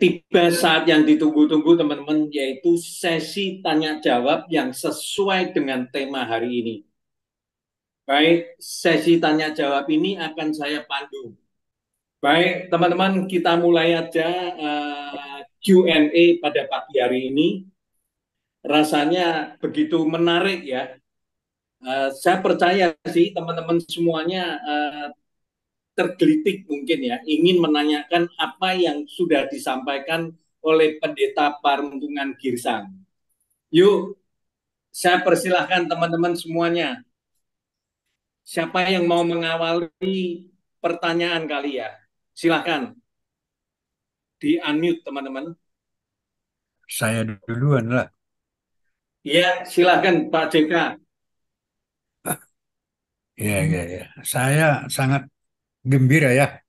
tiba saat yang ditunggu-tunggu teman-teman, yaitu sesi tanya jawab yang sesuai dengan tema hari ini. Baik, sesi tanya jawab ini akan saya pandu. Baik, teman-teman, kita mulai aja Q&A pada pagi hari ini. Rasanya begitu menarik ya. Saya percaya sih teman-teman semuanya tergelitik mungkin ya, ingin menanyakan apa yang sudah disampaikan oleh Pendeta Paruntungan Girsang. Yuk, saya persilahkan teman-teman semuanya. Siapa yang mau mengawali pertanyaan kali ya? Silahkan di-unmute teman-teman. Saya duluan lah. Ya, silahkan Pak JK. Ya, ya, ya. Saya sangat gembira ya,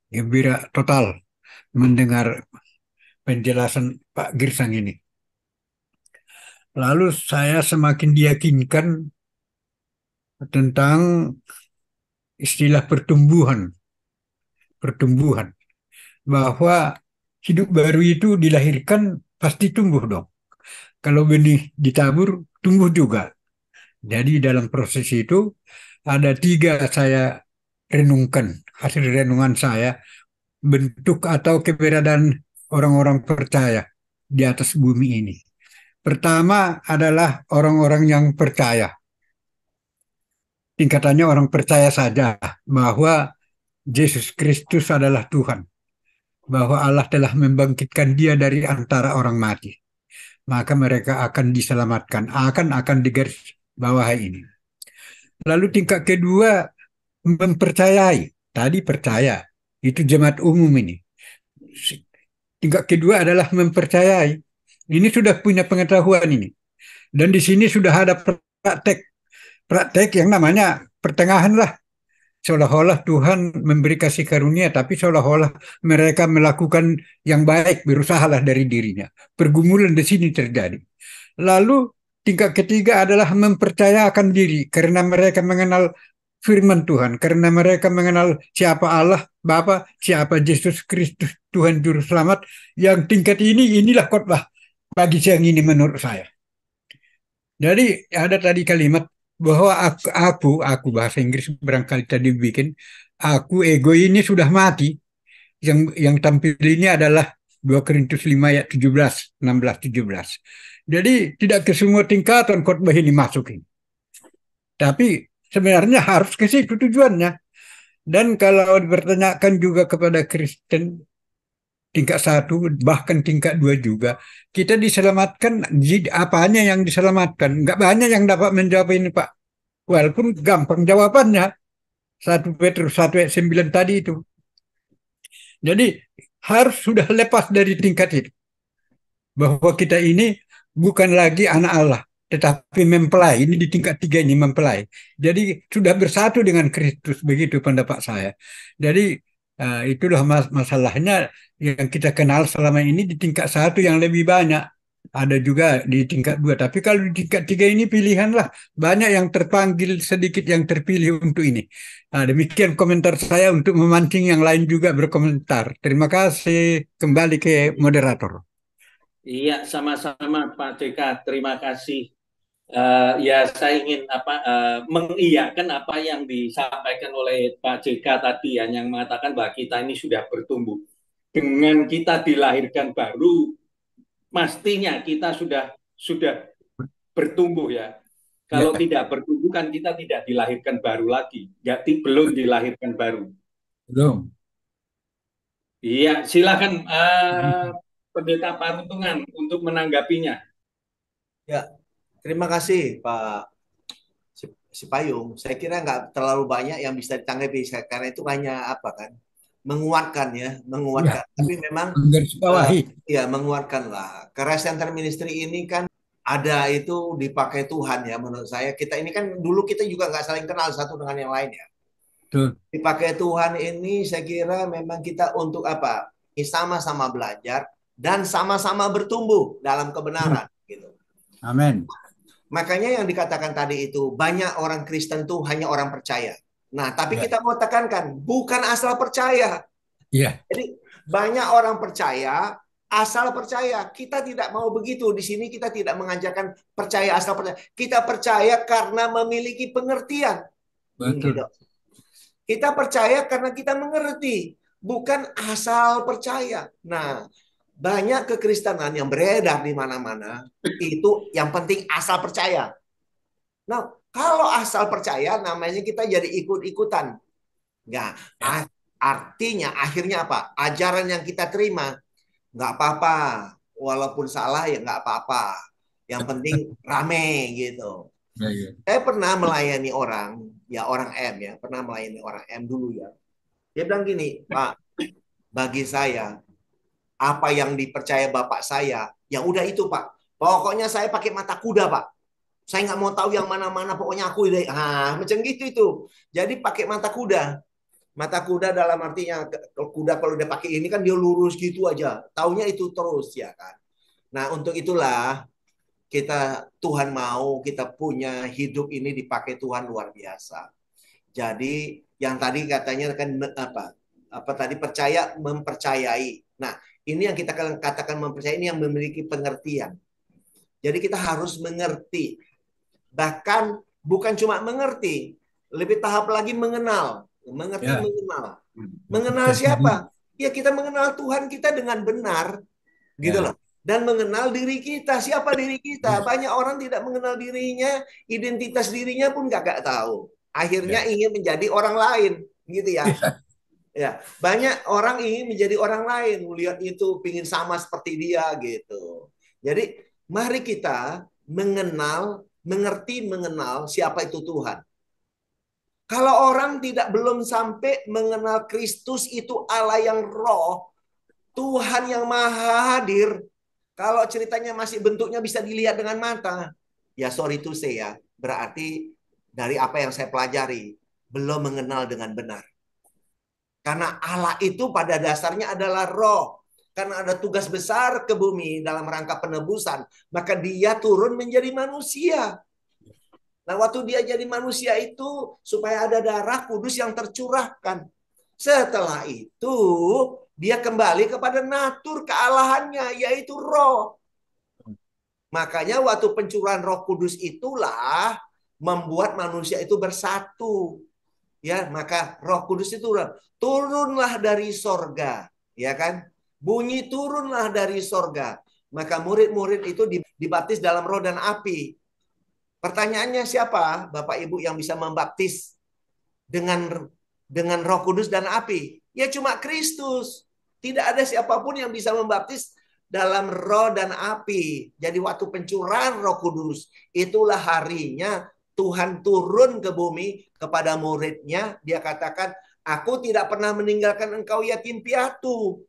gembira total mendengar penjelasan Pak Girsang ini. Lalu saya semakin diyakinkan tentang istilah pertumbuhan, pertumbuhan, bahwa hidup baru itu dilahirkan pasti tumbuh dong. Kalau benih ditabur, tumbuh juga. Jadi dalam proses itu ada tiga saya renungkan, hasil renungan saya, bentuk atau keberadaan orang-orang percaya di atas bumi ini. Pertama adalah orang-orang yang percaya. Tingkatannya orang percaya saja bahwa Yesus Kristus adalah Tuhan, bahwa Allah telah membangkitkan dia dari antara orang mati. Maka mereka akan diselamatkan, akan digaris bawahi ini. Lalu tingkat kedua, mempercayai. Tadi percaya, itu jemaat umum ini. Tingkat kedua adalah mempercayai. Ini sudah punya pengetahuan ini. Dan di sini sudah ada praktek. Praktek yang namanya pertengahan lah. Seolah-olah Tuhan memberi kasih karunia, tapi seolah-olah mereka melakukan yang baik, berusahalah dari dirinya. Pergumulan di sini terjadi. Lalu tingkat ketiga adalah mempercayakan diri karena mereka mengenal firman Tuhan, karena mereka mengenal siapa Allah, Bapa, siapa Yesus Kristus, Tuhan Juru Selamat. Yang tingkat inilah khotbah bagi siang ini menurut saya. Jadi ada tadi kalimat bahwa aku bahasa Inggris barangkali tadi bikin, aku ego ini sudah mati. Yang tampil ini adalah 2 Korintus 5 ayat 17, 16, 17. Jadi tidak ke semua tingkatan khotbah ini masuk ini. Tapi sebenarnya harus ke situ tujuannya. Dan kalau dipertanyakan juga kepada Kristen tingkat satu, bahkan tingkat dua juga, kita diselamatkan, apanya yang diselamatkan? Nggak banyak yang dapat menjawab ini, Pak. Walaupun gampang jawabannya. 1 Petrus 1 ayat 9 tadi itu. Jadi harus sudah lepas dari tingkat itu. Bahwa kita ini bukan lagi anak Allah, tetapi mempelai. Ini di tingkat tiga ini mempelai. Jadi sudah bersatu dengan Kristus, begitu pendapat saya. Jadi itulah masalahnya yang kita kenal selama ini di tingkat satu yang lebih banyak. Ada juga di tingkat dua. Tapi kalau di tingkat tiga ini pilihanlah. Banyak yang terpanggil, sedikit yang terpilih untuk ini. Nah, demikian komentar saya untuk memancing yang lain juga berkomentar. Terima kasih. Kembali ke moderator. Iya, sama-sama Pak JK. Terima kasih. Ya, saya ingin mengiyakan apa yang disampaikan oleh Pak JK tadi ya, yang mengatakan bahwa kita ini sudah bertumbuh. Dengan kita dilahirkan baru, pastinya kita sudah bertumbuh ya. Kalau Ya, tidak bertumbuh kan kita tidak dilahirkan baru lagi, belum dilahirkan baru. belum. Iya, silakan Pendeta Paruntungan untuk menanggapinya. Ya, terima kasih Pak Sipayung. Saya kira nggak terlalu banyak yang bisa ditanggapi karena itu hanya apa kan, menguatkan ya, Ya, menguatkan. Tapi memang uh, menggarisbawahi. ya menguatkan lah. Karena center ministry ini kan ada itu dipakai Tuhan ya menurut saya. Kita ini kan dulu kita juga nggak saling kenal satu dengan yang lain ya. Tuh. Dipakai Tuhan ini saya kira memang kita untuk apa? Sama-sama belajar dan sama-sama bertumbuh dalam kebenaran gitu. Amin. Makanya yang dikatakan tadi itu banyak orang Kristen tuh hanya orang percaya. Nah, tapi Ya, kita mau tekankan bukan asal percaya. ya, Jadi banyak orang percaya asal percaya. Kita tidak mau begitu. Di sini kita tidak mengajarkan percaya asal percaya. Kita percaya karena memiliki pengertian. Betul. Gitu. Kita percaya karena kita mengerti, bukan asal percaya. Nah, banyak kekristenan yang beredar di mana-mana, itu yang penting asal percaya. Nah, kalau asal percaya namanya kita jadi ikut-ikutan. Nggak, artinya akhirnya apa? Ajaran yang kita terima nggak apa-apa, walaupun salah ya nggak apa-apa. Yang penting rame gitu. Ya, ya. Saya pernah melayani orang, ya orang M ya, pernah melayani orang M dulu ya. Dia bilang gini, Pak, bagi saya apa yang dipercaya bapak saya, ya udah itu Pak. Pokoknya saya pakai mata kuda Pak. Saya nggak mau tahu yang mana-mana, pokoknya aku deh. Macam gitu itu. Jadi pakai mata kuda. Mata kuda dalam artinya kuda kalau dia pakai ini kan dia lurus gitu aja. Taunya itu terus ya kan. Nah, untuk itulah kita Tuhan mau kita punya hidup ini dipakai Tuhan luar biasa. Jadi yang tadi katanya kan apa tadi percaya mempercayai. Nah, ini yang kita katakan mempercayai ini yang memiliki pengertian. Jadi kita harus mengerti. Bahkan bukan cuma mengerti, lebih tahap lagi mengenal. Mengerti, Ya. mengenal. Mengenal siapa? Ya kita mengenal Tuhan kita dengan benar. Gitu Ya. loh. Dan mengenal diri kita. Siapa diri kita? Banyak orang tidak mengenal dirinya, identitas dirinya pun gak tahu. Akhirnya ingin menjadi orang lain, gitu ya. Ya, banyak orang ingin menjadi orang lain, melihat itu pingin sama seperti dia gitu. Jadi, mari kita mengenal, mengerti mengenal siapa itu Tuhan. Kalau orang belum sampai mengenal Kristus itu Allah yang roh, Tuhan yang maha hadir, kalau ceritanya masih bentuknya bisa dilihat dengan mata, ya sorry to say ya, berarti dari apa yang saya pelajari, belum mengenal dengan benar. Karena Allah itu pada dasarnya adalah roh. Karena ada tugas besar ke bumi dalam rangka penebusan, maka dia turun menjadi manusia. Nah, waktu dia jadi manusia itu supaya ada darah kudus yang tercurahkan. Setelah itu, dia kembali kepada natur kealahannya, yaitu roh. Makanya waktu pencurahan Roh Kudus itulah membuat manusia itu bersatu. Ya, maka Roh Kudus itu turunlah dari sorga, ya kan? Bunyi turunlah dari sorga. Maka murid-murid itu dibaptis dalam roh dan api. Pertanyaannya siapa, Bapak Ibu, yang bisa membaptis dengan Roh Kudus dan api? Ya cuma Kristus. Tidak ada siapapun yang bisa membaptis dalam roh dan api. Jadi waktu pencurahan Roh Kudus, itulah harinya Tuhan turun ke bumi kepada muridnya. Dia katakan, aku tidak pernah meninggalkan engkau yatim piatu.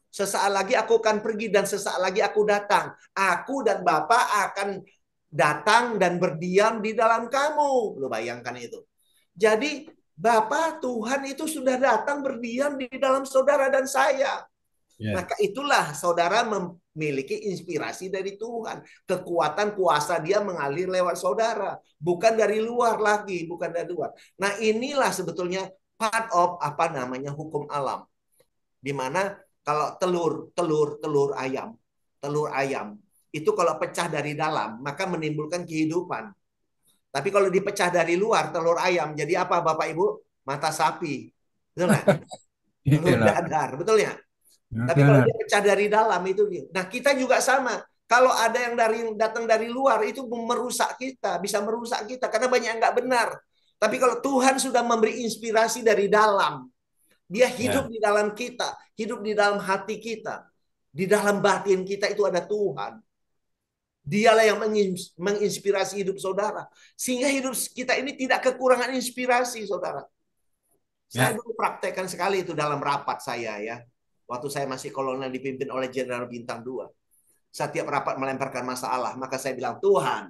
Sesaat lagi aku akan pergi dan sesaat lagi aku datang. Aku dan Bapa akan datang dan berdiam di dalam kamu. Lu bayangkan itu. Jadi Bapa Tuhan itu sudah datang berdiam di dalam saudara dan saya. Maka itulah saudara memiliki inspirasi dari Tuhan. Kekuatan kuasa dia mengalir lewat saudara. Bukan dari luar lagi. Bukan dari luar. Nah inilah sebetulnya part of hukum alam. Dimana kalau telur ayam. Itu kalau pecah dari dalam, maka menimbulkan kehidupan. Tapi kalau dipecah dari luar, telur ayam, jadi apa Bapak Ibu? Mata sapi. Betul nggak? Telur dadar, betul ya? Tapi kalau dia pecah dari dalam itu dia. Nah, kita juga sama. Kalau ada yang datang dari luar itu merusak kita, bisa merusak kita karena banyak yang nggak benar. Tapi kalau Tuhan sudah memberi inspirasi dari dalam, dia hidup di dalam kita, hidup di dalam hati kita, di dalam batin kita itu ada Tuhan. Dialah yang menginspirasi hidup saudara, sehingga hidup kita ini tidak kekurangan inspirasi, saudara. Saya dulu praktekkan sekali itu dalam rapat saya ya. Waktu saya masih kolonel dipimpin oleh Jenderal Bintang 2. Setiap rapat melemparkan masalah, maka saya bilang, Tuhan,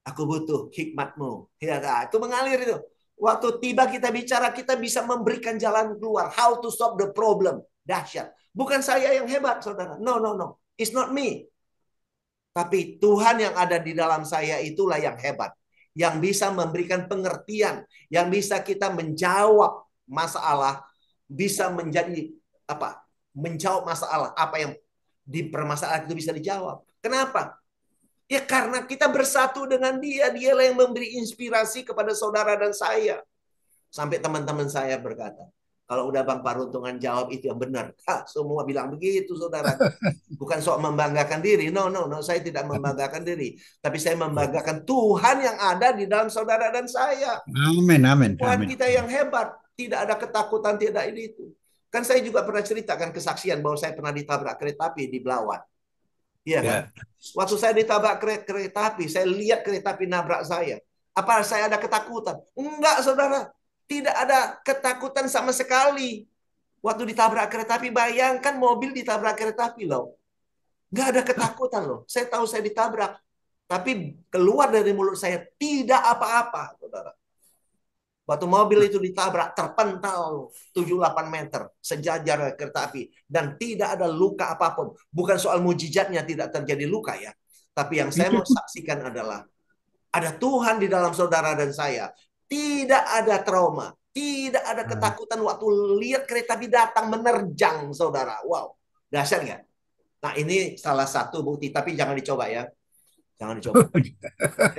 aku butuh hikmat-Mu. Ya, itu mengalir itu. Waktu tiba kita bicara, kita bisa memberikan jalan keluar. How to solve the problem. Dahsyat. Bukan saya yang hebat, saudara. No. It's not me. Tapi Tuhan yang ada di dalam saya itulah yang hebat. Yang bisa memberikan pengertian. Yang bisa kita menjawab masalah. Bisa menjadi menjawab masalah apa yang di permasalahan itu bisa dijawab. Kenapa? Ya karena kita bersatu dengan dia. Dialah yang memberi inspirasi kepada saudara dan saya. Sampai teman-teman saya berkata, kalau udah Bang Paruntungan jawab itu yang benar. Semua bilang begitu, saudara. Bukan sok membanggakan diri. No, no, no. Saya tidak membanggakan diri. Tapi saya membanggakan Tuhan yang ada di dalam saudara dan saya. Amin, amin, Tuhan amin. kita yang hebat. Tidak ada ketakutan, tidak ini itu. Kan saya juga pernah ceritakan kesaksian bahwa saya pernah ditabrak kereta api di Belawan. Iya kan? Waktu saya ditabrak kereta api, saya lihat kereta api nabrak saya. Apa saya ada ketakutan? Enggak, saudara. Tidak ada ketakutan sama sekali. Waktu ditabrak kereta api, bayangkan mobil ditabrak kereta api loh. Nggak ada ketakutan loh. Saya tahu saya ditabrak. Tapi keluar dari mulut saya tidak apa-apa, saudara. Waktu mobil itu ditabrak, terpental 7-8 meter sejajar kereta api. Dan tidak ada luka apapun. Bukan soal mujizatnya tidak terjadi luka ya. Tapi yang saya mau saksikan adalah ada Tuhan di dalam saudara dan saya. Tidak ada trauma. Tidak ada ketakutan waktu lihat kereta api datang menerjang saudara. Wow, dahsyat nggak? Nah ini salah satu bukti. Tapi jangan dicoba ya. Jangan dicoba.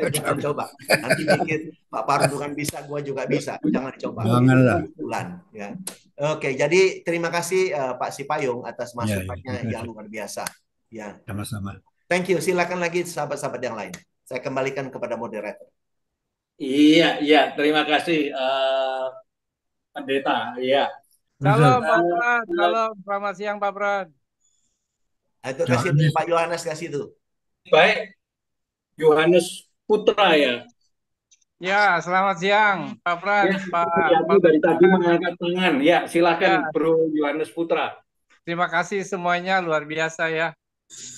Jangan coba. Nanti pikir Pak Paruntungan bisa, gue juga bisa. Jangan dicoba. Janganlah. Bulan, ya. Oke, jadi terima kasih Pak Sipayung atas masukannya yang luar biasa. Ya. Sama-sama. Thank you. Silakan lagi sahabat-sahabat yang lain. Saya kembalikan kepada moderator. Iya, iya. Terima kasih, Pendeta. Iya. Salam Pak Pran. Salam. Selamat siang Pak Pran. Itu kasih Pak Yohanes kasih itu. Baik. Yohanes Putra ya. Ya, selamat siang Pak Pran. Ya, Pak dari tadi mengangkat tangan. Ya, silakan Ya. Bro Yohanes Putra. Terima kasih semuanya, luar biasa ya.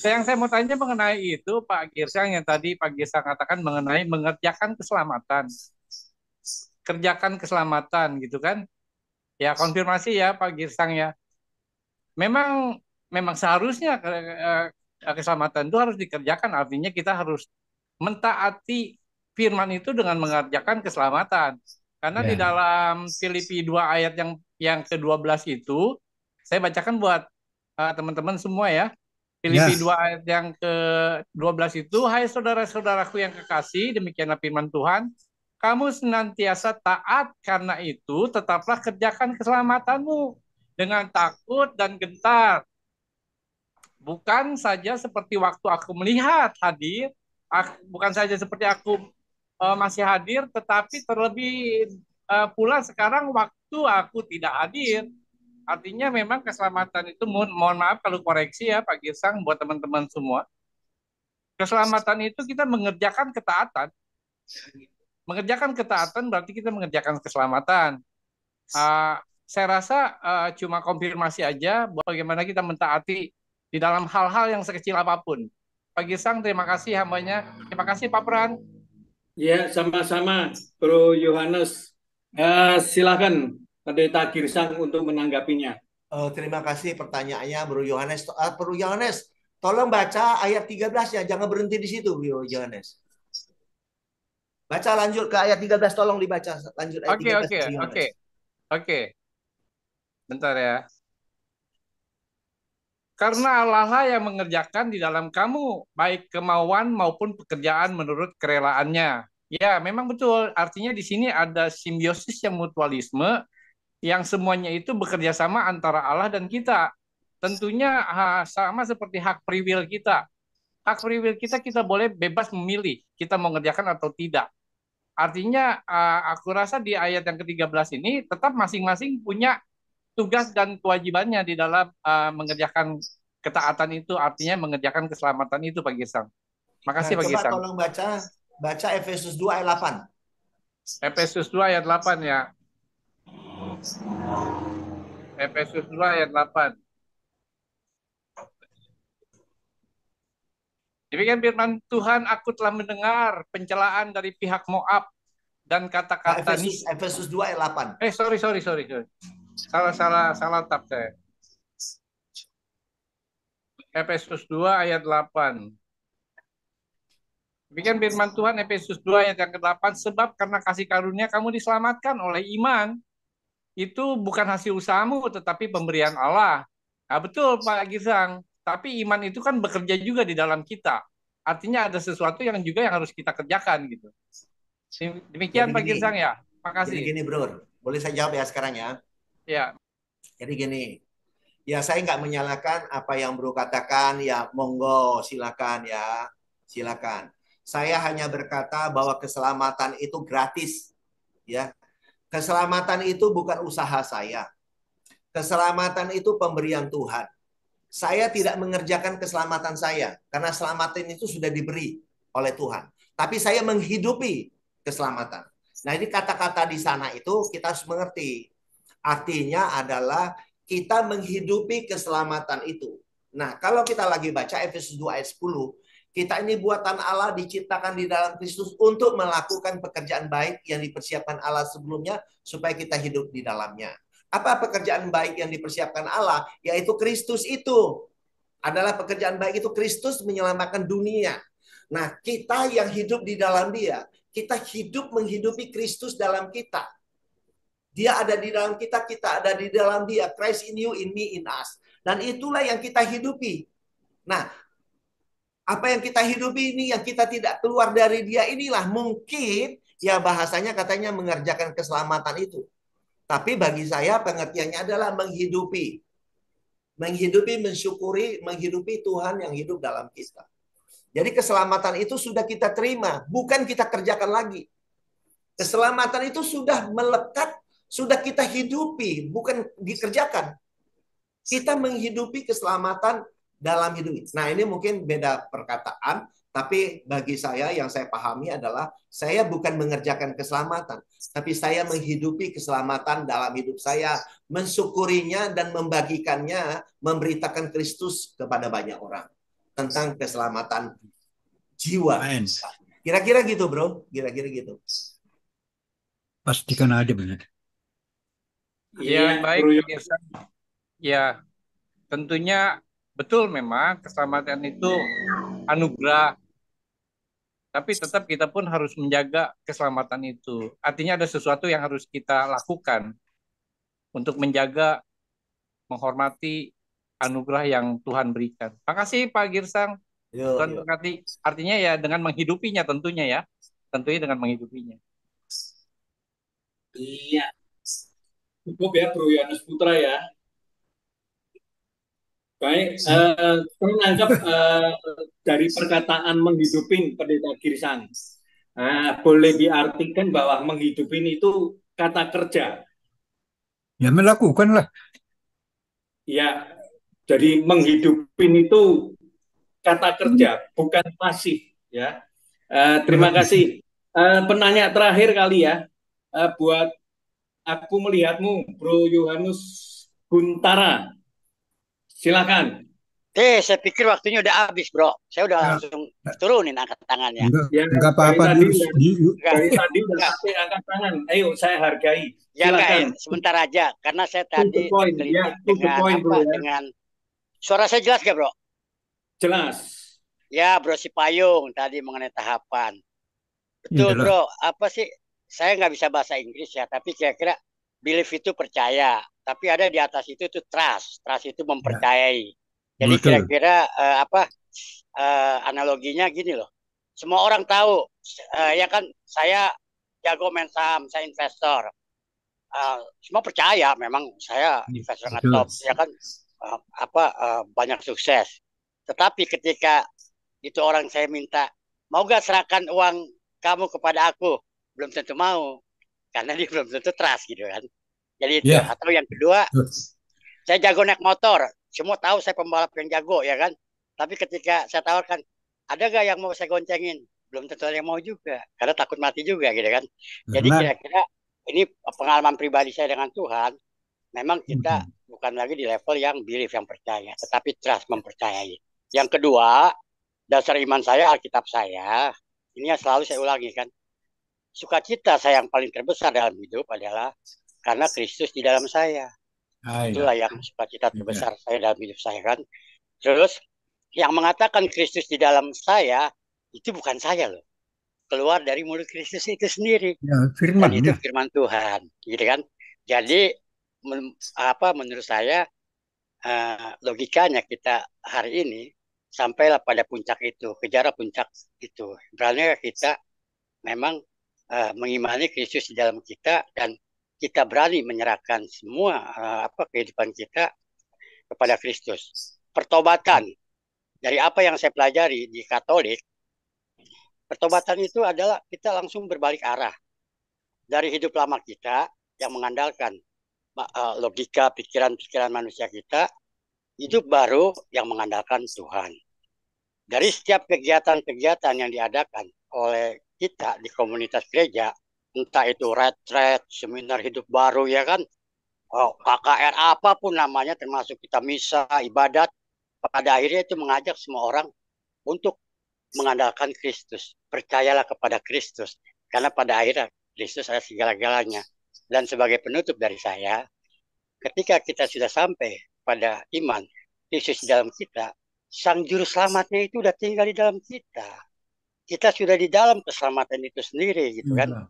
Yang saya mau tanya mengenai itu Pak Girsang, yang tadi Pak Girsang katakan mengenai mengerjakan keselamatan. Kerjakan keselamatan gitu kan. Ya, konfirmasi ya Pak Girsang ya. Memang seharusnya keselamatan itu harus dikerjakan, artinya kita harus mentaati firman itu dengan mengerjakan keselamatan. Karena di dalam Filipi 2 ayat yang ke-12 itu, saya bacakan buat teman-teman semua ya. Filipi 2 ayat yang ke-12 itu, hai saudara-saudaraku yang kekasih, demikianlah firman Tuhan, kamu senantiasa taat, karena itu tetaplah kerjakan keselamatanmu dengan takut dan gentar. Bukan saja seperti waktu aku melihat hadir, bukan saja seperti aku masih hadir, tetapi terlebih pula sekarang waktu aku tidak hadir. Artinya memang keselamatan itu, mohon maaf kalau koreksi ya Pak Girsang, buat teman-teman semua. Keselamatan itu kita mengerjakan ketaatan. Mengerjakan ketaatan berarti kita mengerjakan keselamatan. Saya rasa cuma konfirmasi aja bagaimana kita mentaati di dalam hal-hal yang sekecil apapun. Pak Girsang, terima kasih hambanya. Terima kasih Pak Pran. Ya, sama-sama Bro Yohanes. Silakan Pendeta Girsang untuk menanggapinya. Terima kasih pertanyaannya Bro Yohanes. Bro Yohanes, tolong baca ayat 13 ya. Jangan berhenti di situ Bro Yohanes. Baca lanjut ke ayat 13, tolong dibaca lanjut ayat 13. Oke. Bentar ya. Karena Allah yang mengerjakan di dalam kamu baik kemauan maupun pekerjaan menurut kerelaannya. Ya, memang betul. Artinya di sini ada simbiosis yang mutualisme, yang semuanya itu bekerja sama antara Allah dan kita. Tentunya sama seperti hak free will kita. Hak free will kita boleh bebas memilih kita mau mengerjakan atau tidak. Artinya aku rasa di ayat yang ke-13 ini tetap masing-masing punya tugas dan kewajibannya di dalam mengerjakan ketaatan itu, artinya mengerjakan keselamatan itu Pak Girsang. Makasih Pak Girsang. Coba tolong baca Efesus 2 ayat 8. Efesus 2 ayat 8 ya. Efesus 2 ayat 8. Demikian firman Tuhan, aku telah mendengar pencelaan dari pihak Moab dan kata-kata Efesus 2 ayat 8. Sorry. Salah tab saya. Efesus 2 ayat 8. Demikian firman Tuhan, Efesus 2 ayat yang ke-8, sebab karena kasih karunia kamu diselamatkan oleh iman. Itu bukan hasil usahamu, tetapi pemberian Allah. Nah, betul Pak Girsang. Tapi iman itu kan bekerja juga di dalam kita. Artinya ada sesuatu yang juga yang harus kita kerjakan gitu. Jadi Demikian Pak gini, Girsang ya. jadi Makasih. gini Bro, boleh saya jawab ya sekarang ya? Ya, Jadi gini, ya saya nggak menyalahkan apa yang Bro katakan, ya monggo silakan ya, silakan. Saya hanya berkata bahwa keselamatan itu gratis, ya. Keselamatan itu bukan usaha saya. Keselamatan itu pemberian Tuhan. Saya tidak mengerjakan keselamatan saya karena keselamatan itu sudah diberi oleh Tuhan. Tapi saya menghidupi keselamatan. Nah, ini kata-kata di sana itu kita harus mengerti. Artinya adalah kita menghidupi keselamatan itu. Nah, kalau kita lagi baca Efesus 2 ayat 10, kita ini buatan Allah diciptakan di dalam Kristus untuk melakukan pekerjaan baik yang dipersiapkan Allah sebelumnya supaya kita hidup di dalamnya. Apa pekerjaan baik yang dipersiapkan Allah? Yaitu Kristus itu. Adalah pekerjaan baik itu Kristus menyelamatkan dunia. Nah, kita yang hidup di dalam Dia, kita hidup menghidupi Kristus dalam kita. Dia ada di dalam kita, kita ada di dalam Dia. Christ in you, in me, in us. Dan itulah yang kita hidupi. Nah, apa yang kita hidupi ini, yang kita tidak keluar dari Dia inilah mungkin ya bahasanya katanya mengerjakan keselamatan itu. Tapi bagi saya pengertiannya adalah menghidupi. Menghidupi, mensyukuri, menghidupi Tuhan yang hidup dalam kita. Jadi keselamatan itu sudah kita terima, bukan kita kerjakan lagi. Keselamatan itu sudah melekat, sudah kita hidupi, bukan dikerjakan. Kita menghidupi keselamatan dalam hidup. Nah, ini mungkin beda perkataan, tapi bagi saya yang saya pahami adalah saya bukan mengerjakan keselamatan, tapi saya menghidupi keselamatan dalam hidup saya, mensyukurinya dan membagikannya, memberitakan Kristus kepada banyak orang tentang keselamatan jiwa. Kira-kira gitu, Bro. Kira-kira gitu. Pastikan aja benar. ya Iya, baik Bro. Pak Girsang. Ya, tentunya betul memang keselamatan itu anugerah. Tapi tetap kita pun harus menjaga keselamatan itu. Artinya ada sesuatu yang harus kita lakukan untuk menjaga, menghormati anugerah yang Tuhan berikan. Makasih Pak Girsang. Yo, Tuhan yo. berkati. Artinya ya dengan menghidupinya tentunya ya. Tentunya dengan menghidupinya. Iya, cukup ya Bro Yohanes Putra ya. Baik, saya menangkap dari perkataan menghidupin Pendeta Girsang. Boleh diartikan bahwa menghidupin itu kata kerja. Ya melakukanlah. Ya, jadi menghidupin itu kata kerja, bukan pasif. Ya, terima kasih. Penanya terakhir kali ya, buat aku melihatmu, Bro Yohanes Guntara. Silakan. Saya pikir waktunya udah habis, Bro. Saya udah Ya, langsung turunin angkat tangannya. Ya, enggak apa-apa dari tadi udah Enggak. sampai angkat tangan. Ayo, saya hargai. Ya enggak, Silakan. sebentar aja. Karena saya To the tadi point, tergelitik ya, to the dengan point, Bro, ya. dengan suara saya jelas gak, Bro? Jelas. Ya, Bro Sipayung tadi mengenai tahapan. Betul, Iyalah. Bro. Apa sih? Saya nggak bisa bahasa Inggris ya, tapi kira-kira belief itu percaya. Tapi ada di atas itu tuh trust. Trust itu mempercayai. Jadi Betul. kira-kira analoginya gini loh. Semua orang tahu ya kan saya jago main saham, saya investor. Semua percaya memang saya investor yang Betul. top ya kan banyak sukses. Tetapi ketika itu orang saya minta, mau gak serahkan uang kamu kepada aku? Belum tentu mau. Karena dia belum tentu trust gitu kan. Jadi itu. Ya. Atau yang kedua, saya jago naik motor. Semua tahu saya pembalap yang jago ya kan. Tapi ketika saya tawarkan, ada gak yang mau saya goncengin? Belum tentu ada yang mau juga. Karena takut mati juga gitu kan. Jadi Karena kira-kira ini pengalaman pribadi saya dengan Tuhan. Memang kita bukan lagi di level yang belief, yang percaya. Tetapi trust, mempercayai. Yang kedua, dasar iman saya, Alkitab saya. Ini yang selalu saya ulangi kan. Sukacita saya yang paling terbesar dalam hidup adalah karena Kristus di dalam saya. Itulah yang sukacita terbesar saya dalam hidup saya kan. Terus yang mengatakan Kristus di dalam saya itu bukan saya loh. Keluar dari mulut Kristus itu sendiri. Ya, firman, dan itu ya. firman Tuhan, gitu kan. Jadi menurut saya logikanya kita hari ini sampailah pada puncak itu, kejar puncak itu. Berarti kita memang mengimani Kristus di dalam kita dan kita berani menyerahkan semua kehidupan kita kepada Kristus. Pertobatan dari apa yang saya pelajari di Katolik, pertobatan itu adalah kita langsung berbalik arah dari hidup lama kita yang mengandalkan logika, pikiran-pikiran manusia kita, hidup baru yang mengandalkan Tuhan. Dari setiap kegiatan-kegiatan yang diadakan oleh kita di komunitas gereja, entah itu retret, seminar hidup baru, ya kan, KKR apapun namanya, termasuk kita misa, ibadat, pada akhirnya itu mengajak semua orang untuk mengandalkan Kristus. Percayalah kepada Kristus, karena pada akhirnya Kristus adalah segala-galanya. Dan sebagai penutup dari saya, ketika kita sudah sampai pada iman Kristus di dalam kita, Sang Juru Selamatnya itu sudah tinggal di dalam kita. Kita sudah di dalam keselamatan itu sendiri, gitu kan.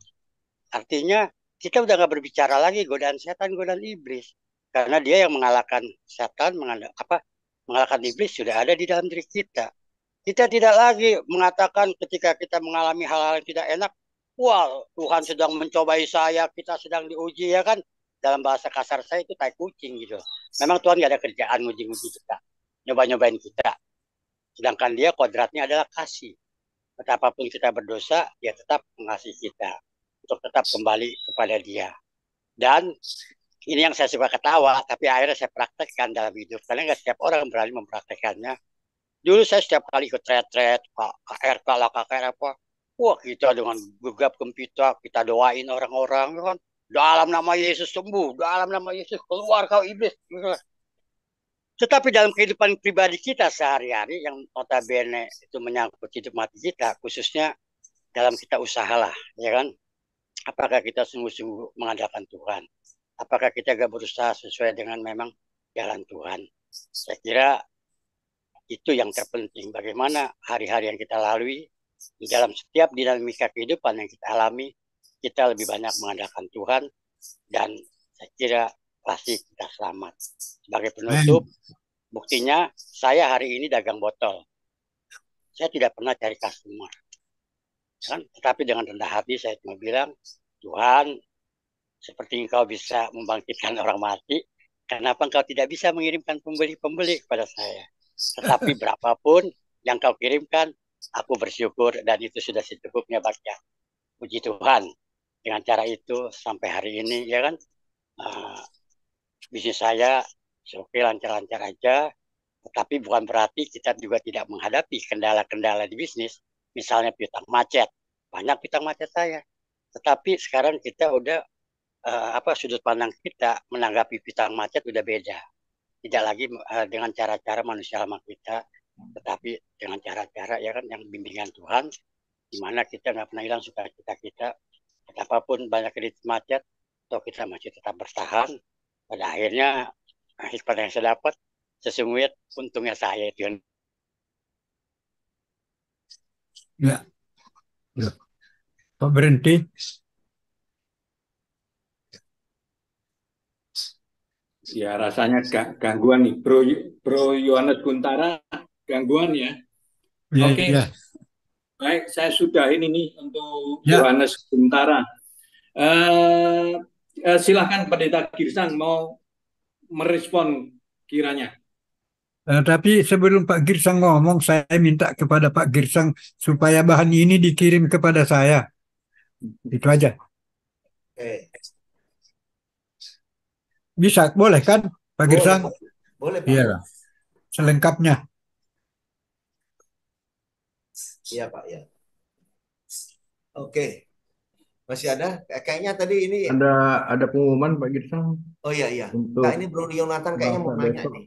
Artinya kita udah nggak berbicara lagi godaan setan, godaan iblis, karena dia yang mengalahkan setan, mengalahkan iblis sudah ada di dalam diri kita. Kita tidak lagi mengatakan ketika kita mengalami hal-hal yang tidak enak, wah Tuhan sedang mencobai saya, kita sedang diuji, ya kan. Dalam bahasa kasar saya itu tai kucing gitu. Memang Tuhan nggak ada kerjaan nguji-nguji kita, nyoba-nyobain kita. Sedangkan dia kodratnya adalah kasih. Betapapun kita berdosa, dia tetap mengasihi kita untuk tetap kembali kepada dia. Dan ini yang saya suka ketawa, tapi akhirnya saya praktekkan dalam hidup. Karena nggak setiap orang berani mempraktekannya. Dulu saya setiap kali ikut retret, KKR, apa, wah kita dengan gegap gempita, kita doain orang-orang, kan. Dalam nama Yesus sembuh, dalam nama Yesus keluar kau iblis. Tetapi dalam kehidupan pribadi kita sehari-hari, yang notabene itu menyangkut hidup mati kita, khususnya dalam kita usahalah, ya kan? Apakah kita sungguh-sungguh mengandalkan Tuhan? Apakah kita gak berusaha sesuai dengan memang jalan Tuhan? Saya kira itu yang terpenting. Bagaimana hari-hari yang kita lalui, di dalam setiap dinamika kehidupan yang kita alami, kita lebih banyak mengandalkan Tuhan, dan saya kira pasti kita selamat. Sebagai penutup, buktinya saya hari ini dagang botol. Saya tidak pernah cari customer. Kan? Tetapi dengan rendah hati saya cuma bilang, Tuhan, seperti engkau bisa membangkitkan orang mati, kenapa engkau tidak bisa mengirimkan pembeli-pembeli kepada saya? Tetapi berapapun yang kau kirimkan, aku bersyukur, dan itu sudah secukupnya bagian. Puji Tuhan. Dengan cara itu sampai hari ini, ya kan, bisnis saya oke, lancar-lancar aja. Tetapi bukan berarti kita juga tidak menghadapi kendala-kendala di bisnis. Misalnya piutang macet. Banyak piutang macet saya. Tetapi sekarang kita udah sudut pandang kita menanggapi piutang macet udah beda. Tidak lagi dengan cara-cara manusia lama kita, tetapi dengan cara-cara, ya kan, yang bimbingan Tuhan, di mana kita nggak pernah hilang sukacita kita. Betapapun banyak kredit macet, atau kita masih tetap bertahan. Pada akhirnya hikmat yang saya dapat, sesungguhnya untungnya saya itu. Ya, ya. Pak berhenti. Ya rasanya gangguan nih, Bro Yohanes Guntara, gangguan ya. Ya, Oke. ya. Baik, saya sudahin ini untuk Ya. Yohanes Guntara. Silakan Pendeta Girsang mau merespon kiranya. Tapi sebelum Pak Girsang ngomong, saya minta kepada Pak Girsang supaya bahan ini dikirim kepada saya. Itu aja. Bisa, boleh kan Pak Girsang? Boleh Pak. Iya, selengkapnya. Iya Pak, ya. Oke. Masih ada? Kayaknya tadi ini Ada pengumuman Pak Girsang. Oh iya. Untuk Nah, ini Bro Yonatan kayaknya mau nanya besok. nih.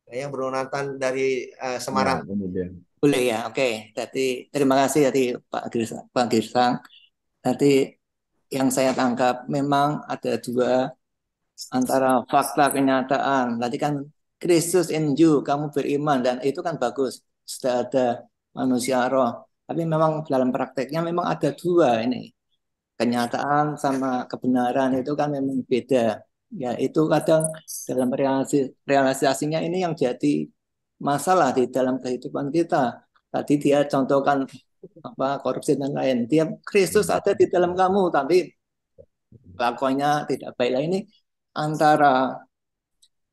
Kayaknya Bro Yonatan dari Semarang. Ya, kemudian. Boleh ya, oke. Tadi terima kasih tadi Pak Girsang. Tadi yang saya tangkap memang ada dua antara fakta kenyataan. Tadi kan Kristus in you, kamu beriman, dan itu kan bagus. Sudah ada manusia roh. Tapi memang dalam prakteknya memang ada dua ini. Kenyataan sama kebenaran itu kan memang beda. Ya itu kadang dalam realisasinya ini yang jadi masalah di dalam kehidupan kita. Tadi dia contohkan apa korupsi dan lain. Dia Kristus ada di dalam kamu, tapi lakuannya tidak baik. Lah ini antara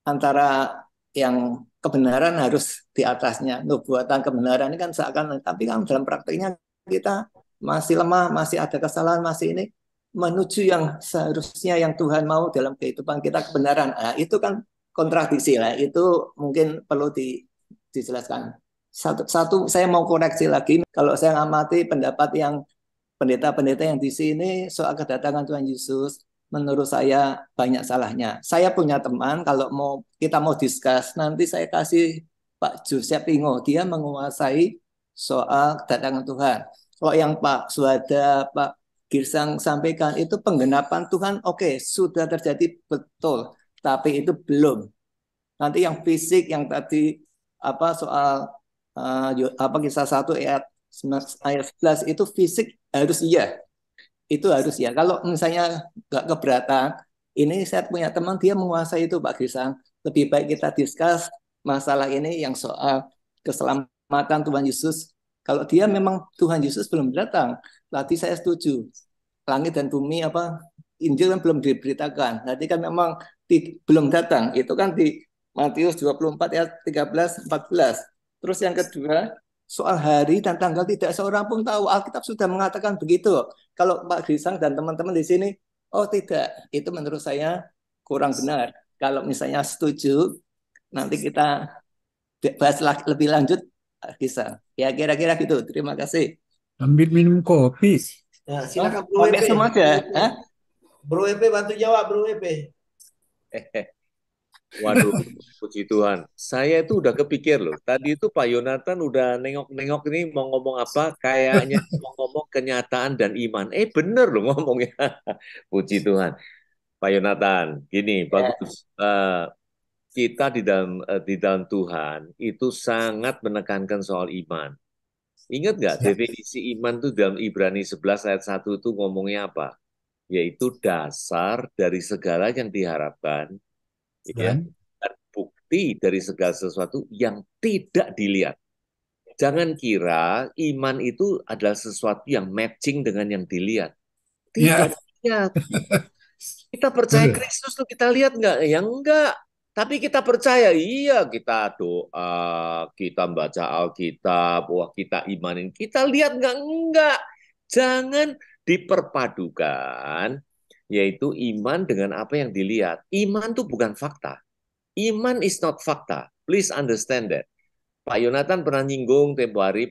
antara yang kebenaran harus di atasnya. Nubuatan kebenaran ini kan seakan, tapi kan dalam praktiknya kita masih lemah, masih ada kesalahan, masih ini menuju yang seharusnya yang Tuhan mau dalam kehidupan kita kebenaran. Nah, itu kan kontradiksi lah. Itu mungkin perlu dijelaskan. Satu saya mau koreksi lagi. Kalau saya ngamati pendapat yang pendeta-pendeta yang di sini soal kedatangan Tuhan Yesus, menurut saya banyak salahnya. Saya punya teman, kalau kita mau discuss, nanti saya kasih Pak Joseph Ringo, dia menguasai soal kedatangan Tuhan. Kalau yang Pak Suhada, Pak Girsang sampaikan itu penggenapan Tuhan, oke, sudah terjadi betul, tapi itu belum. Nanti yang fisik yang tadi apa soal apa kisah 1 ayat 11 itu fisik harus iya. Itu harus ya. Kalau misalnya nggak keberatan, ini saya punya teman dia menguasai itu Pak Girsang. Lebih baik kita discuss masalah ini yang soal keselamatan Tuhan Yesus. Kalau dia memang Tuhan Yesus belum datang, berarti saya setuju. Langit dan bumi apa Injil kan belum diberitakan. Nanti kan memang belum datang. Itu kan di Matius 24 ayat 13 14. Terus yang kedua, soal hari dan tanggal tidak seorang pun tahu. Alkitab sudah mengatakan begitu. Kalau Pak Girsang dan teman-teman di sini, oh tidak, itu menurut saya kurang benar. Kalau misalnya setuju, nanti kita bahas lebih lanjut, Pak Girsang. Ya kira-kira gitu. Terima kasih. Ambil minum kopi. Nah, silakan Bro Pakai EP. semua aja. Hah? Bro EP bantu jawab Bro EP. Waduh, puji Tuhan. Saya itu udah kepikir loh. Tadi itu Pak Yonatan udah nengok-nengok ini mau ngomong apa, kayaknya mau ngomong kenyataan dan iman. Bener loh ngomongnya. Puji Tuhan. Pak Yonatan, gini, bagus. Kita di dalam Tuhan itu sangat menekankan soal iman. Ingat nggak definisi iman itu dalam Ibrani 11 ayat 1 itu ngomongnya apa? Yaitu dasar dari segala yang diharapkan, ya, dan bukti dari segala sesuatu yang tidak dilihat. Jangan kira iman itu adalah sesuatu yang matching dengan yang dilihat. Tidak dilihat. Kita percaya Kristus tuh kita lihat nggak? Ya enggak. Tapi kita percaya, iya kita doa, kita baca Alkitab, wah kita imanin. Kita lihat nggak? Enggak. Jangan diperpadukan, yaitu iman dengan apa yang dilihat. Iman itu bukan fakta. Iman is not fakta. Please understand that. Pak Yonatan pernah nyinggung tempo hari,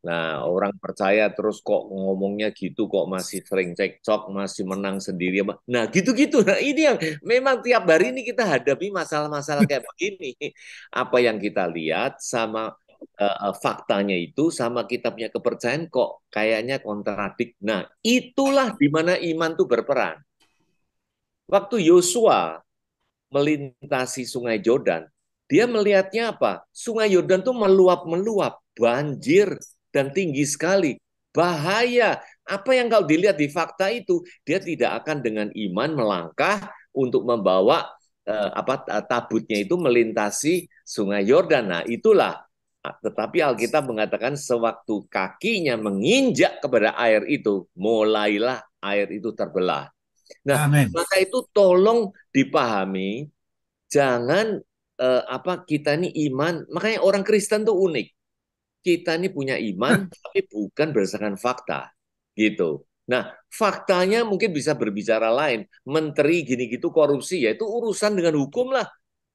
nah orang percaya terus kok ngomongnya gitu, kok masih sering cekcok, masih menang sendiri. Nah gitu-gitu. Nah ini yang memang tiap hari ini kita hadapi masalah-masalah kayak begini. Apa yang kita lihat sama faktanya itu sama kita punya kepercayaan kok kayaknya kontradik. Nah itulah di mana iman itu berperan. Waktu Yosua melintasi Sungai Yordan, dia melihatnya apa? Sungai Yordan tuh meluap-meluap, banjir dan tinggi sekali. Bahaya. Apa yang kalau dilihat di fakta itu, dia tidak akan dengan iman melangkah untuk membawa tabutnya itu melintasi Sungai Yordan. Nah, itulah. Tetapi Alkitab mengatakan sewaktu kakinya menginjak kepada air itu, mulailah air itu terbelah. Nah, maka itu tolong dipahami, jangan kita ini iman, makanya orang Kristen tuh unik. Kita ini punya iman, tapi bukan berdasarkan fakta, gitu. Nah, faktanya mungkin bisa berbicara lain. Menteri gini-gitu korupsi, ya itu urusan dengan hukum lah.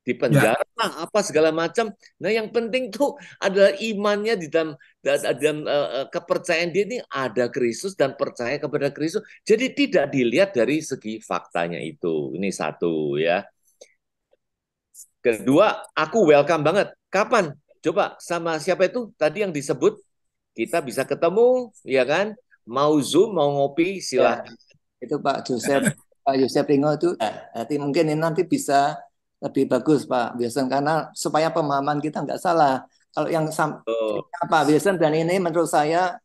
Di penjara lah, apa segala macam. Nah, yang penting tuh adalah imannya di dalam kepercayaan dia ini ada Kristus dan percaya kepada Kristus. Jadi tidak dilihat dari segi faktanya itu. Ini satu ya. Kedua, aku welcome banget. Kapan? Coba sama siapa itu tadi yang disebut? Kita bisa ketemu, ya kan? Mau Zoom, mau ngopi, silahkan. Ya, itu Pak Joseph Ringo itu. Nanti mungkin ini nanti bisa lebih bagus Pak Wilson, karena supaya pemahaman kita nggak salah. Kalau yang Pak Wilson dan ini menurut saya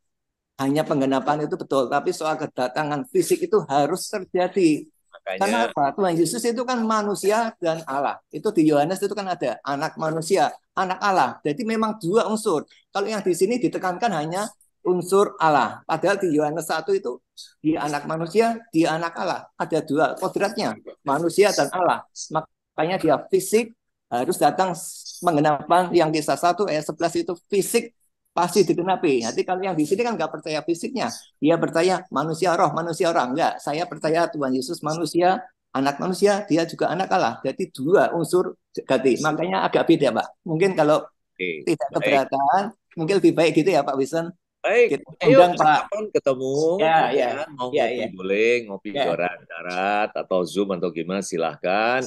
hanya penggenapan itu betul, tapi soal kedatangan fisik itu harus terjadi. Karena makanya apa? Tuhan Yesus itu kan manusia dan Allah. Itu di Yohanes itu kan ada anak manusia, anak Allah. Jadi memang dua unsur. Kalau yang di sini ditekankan hanya unsur Allah. Padahal di Yohanes 1 itu dia anak manusia, dia anak Allah. Ada dua kodratnya, manusia dan Allah. Makanya dia fisik harus datang menggenapkan yang kisah 1 ayat 11 itu fisik pasti digenapi. Nanti kalau yang di sini kan nggak percaya fisiknya, dia percaya manusia roh, manusia orang. Enggak, saya percaya Tuhan Yesus manusia, anak manusia, dia juga anak Allah. Jadi dua unsur ganti. Makanya agak beda, Pak. Mungkin kalau oke, tidak baik. keberatan, mungkin lebih baik gitu ya, Pak Wilson. Baik, Kita ayo undang Pak. kapan ketemu, Ya, ya, kan? Mau ya, ngopi ya, boleh, ngopi ya. darat atau Zoom atau gimana silahkan.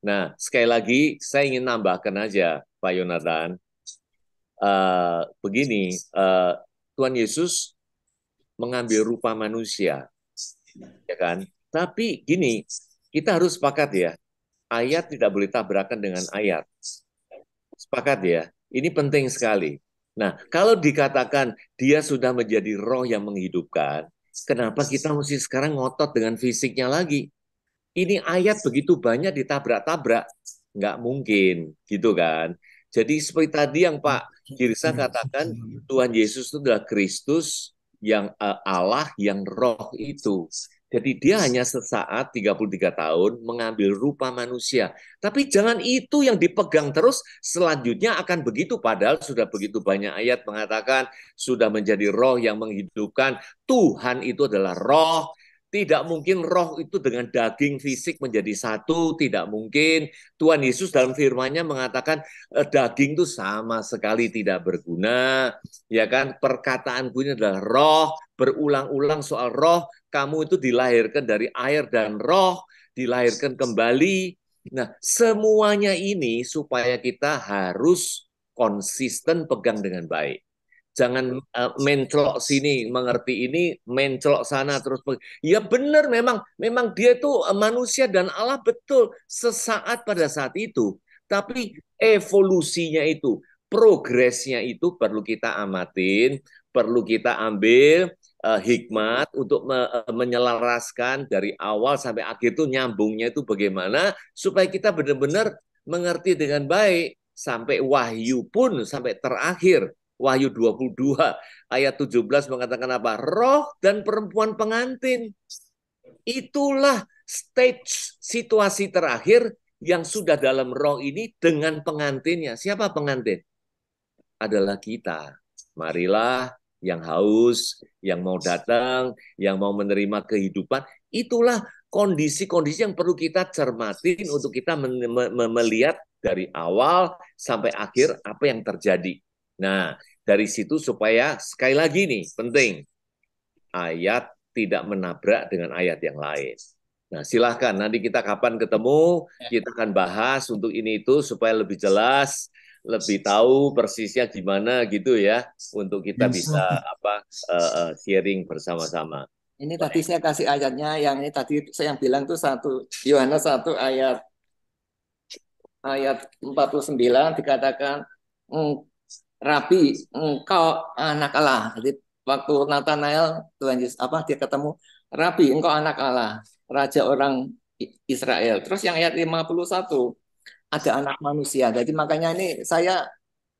Nah, sekali lagi saya ingin nambahkan aja, Pak Yonatan. Begini, Tuhan Yesus mengambil rupa manusia, ya kan? Tapi gini, kita harus sepakat ya, ayat tidak boleh tabrakan dengan ayat. Sepakat ya, ini penting sekali. Nah, kalau dikatakan dia sudah menjadi roh yang menghidupkan, kenapa kita mesti sekarang ngotot dengan fisiknya lagi? Ini ayat begitu banyak ditabrak-tabrak, nggak mungkin, gitu kan? Jadi seperti tadi yang Pak Girsa katakan, Tuhan Yesus itu adalah Kristus yang Allah yang roh itu. Jadi dia hanya sesaat 33 tahun mengambil rupa manusia. Tapi jangan itu yang dipegang terus, selanjutnya akan begitu. Padahal sudah begitu banyak ayat mengatakan sudah menjadi roh yang menghidupkan. Tuhan itu adalah roh. Tidak mungkin roh itu dengan daging fisik menjadi satu, tidak mungkin. Tuhan Yesus dalam firman-Nya mengatakan daging itu sama sekali tidak berguna, ya kan? Perkataanku ini adalah roh, berulang-ulang soal roh, kamu itu dilahirkan dari air dan roh, dilahirkan kembali. Nah, semuanya ini supaya kita harus konsisten pegang dengan baik. Jangan mencelok sini mengerti ini, mencelok sana terus. Ya benar, memang dia itu manusia dan Allah betul sesaat pada saat itu. Tapi evolusinya itu, progresnya itu perlu kita amatin, perlu kita ambil hikmat untuk menyelaraskan dari awal sampai akhir itu nyambungnya itu bagaimana supaya kita benar-benar mengerti dengan baik sampai wahyu pun sampai terakhir. Wahyu 22 ayat 17 mengatakan apa? Roh dan perempuan pengantin. Itulah stage situasi terakhir yang sudah dalam roh ini dengan pengantinnya. Siapa pengantin? Adalah kita. Marilah yang haus, yang mau datang, yang mau menerima kehidupan. Itulah kondisi-kondisi yang perlu kita cermatin untuk kita melihat dari awal sampai akhir apa yang terjadi. Nah, dari situ supaya sekali lagi nih, penting, ayat tidak menabrak dengan ayat yang lain. Nah, silahkan nanti kita kapan ketemu, kita akan bahas untuk ini itu supaya lebih jelas, lebih tahu persisnya gimana gitu ya, untuk kita bisa sharing bersama-sama. Ini tadi saya kasih ayatnya, yang ini tadi saya bilang tuh 1 Yohanes 1 ayat 49 dikatakan, Rabi, engkau anak Allah. Jadi waktu Nathanael Tuhan Yesus dia ketemu, Rabi, engkau anak Allah, raja orang Israel. Terus yang ayat 51 ada anak manusia. Jadi makanya ini saya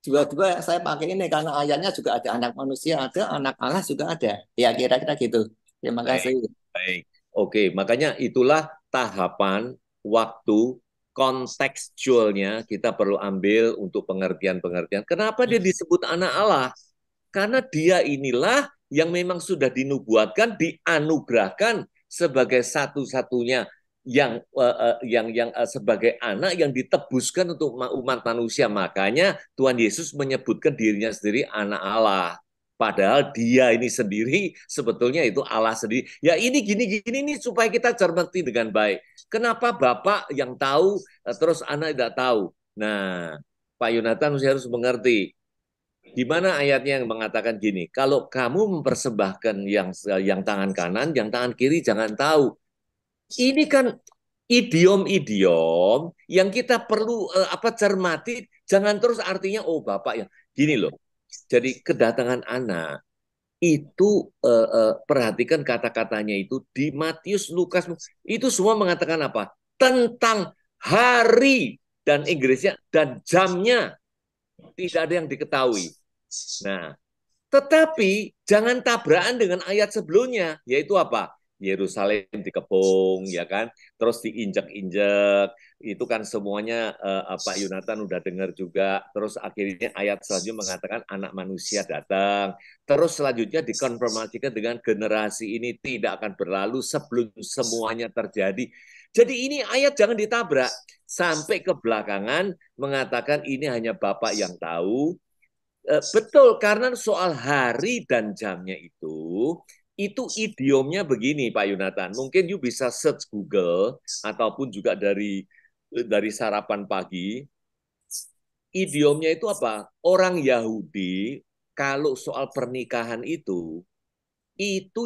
dua-dua saya pakai ini karena ayatnya juga ada anak manusia, ada anak Allah juga ada. Ya kira-kira gitu. Terima kasih. Baik. Oke, makanya itulah tahapan waktu kontekstualnya kita perlu ambil untuk pengertian-pengertian. Kenapa dia disebut anak Allah? Karena dia inilah yang memang sudah dinubuatkan, dianugerahkan sebagai satu-satunya yang sebagai anak yang ditebuskan untuk umat manusia. Makanya Tuhan Yesus menyebutkan dirinya sendiri anak Allah. Padahal dia ini sendiri sebetulnya itu Allah sendiri. Ya ini gini nih supaya kita cermati dengan baik. Kenapa Bapak yang tahu terus anak tidak tahu? Nah, Pak Yonatan harus mengerti. Di mana ayatnya yang mengatakan gini, kalau kamu mempersembahkan yang tangan kanan, yang tangan kiri jangan tahu. Ini kan idiom-idiom yang kita perlu cermati. Jangan terus artinya Bapak yang gini loh. Jadi kedatangan anak itu perhatikan kata-katanya itu di Matius, Lukas, itu semua mengatakan apa? Tentang hari dan Inggrisnya dan jamnya tidak ada yang diketahui. Nah, tetapi jangan tabrakan dengan ayat sebelumnya, yaitu apa? Yerusalem dikepung, ya kan? Terus diinjak-injak, itu kan semuanya Pak Yonatan udah dengar juga. Terus akhirnya ayat selanjutnya mengatakan anak manusia datang. Terus selanjutnya dikonfirmasikan dengan generasi ini tidak akan berlalu sebelum semuanya terjadi. Jadi ini ayat jangan ditabrak. Sampai ke belakangan mengatakan ini hanya Bapak yang tahu. Betul, karena soal hari dan jamnya itu idiomnya begini Pak Yonatan. Mungkin you bisa search Google ataupun juga dari sarapan pagi. Idiomnya itu apa? Orang Yahudi kalau soal pernikahan itu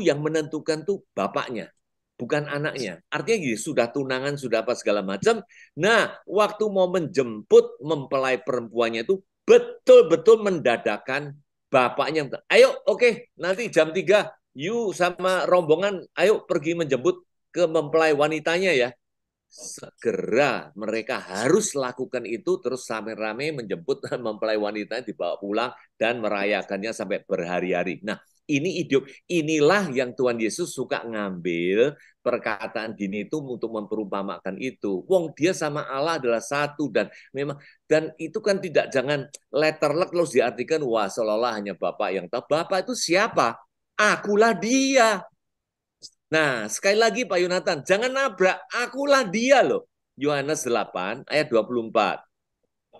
yang menentukan tuh bapaknya, bukan anaknya. Artinya gini, sudah tunangan, sudah apa segala macam. Nah, waktu mau menjemput mempelai perempuannya itu betul-betul mendadakan bapaknya. Ayo, oke, nanti jam 3, you sama rombongan, ayo pergi menjemput ke mempelai wanitanya ya. Segera mereka harus lakukan itu, terus rame-rame menjemput mempelai wanita dibawa pulang dan merayakannya sampai berhari-hari. Nah, ini idiom, inilah yang Tuhan Yesus suka ngambil perkataan gini itu untuk memperumpamakan itu. Wong dia sama Allah adalah satu dan memang dan itu kan tidak jangan letterlek terus diartikan wah seolah-olah hanya Bapak yang tahu. Bapak itu siapa? Akulah dia. Nah, sekali lagi Pak Yonatan, jangan nabrak, akulah dia loh. Yohanes 8 ayat 24.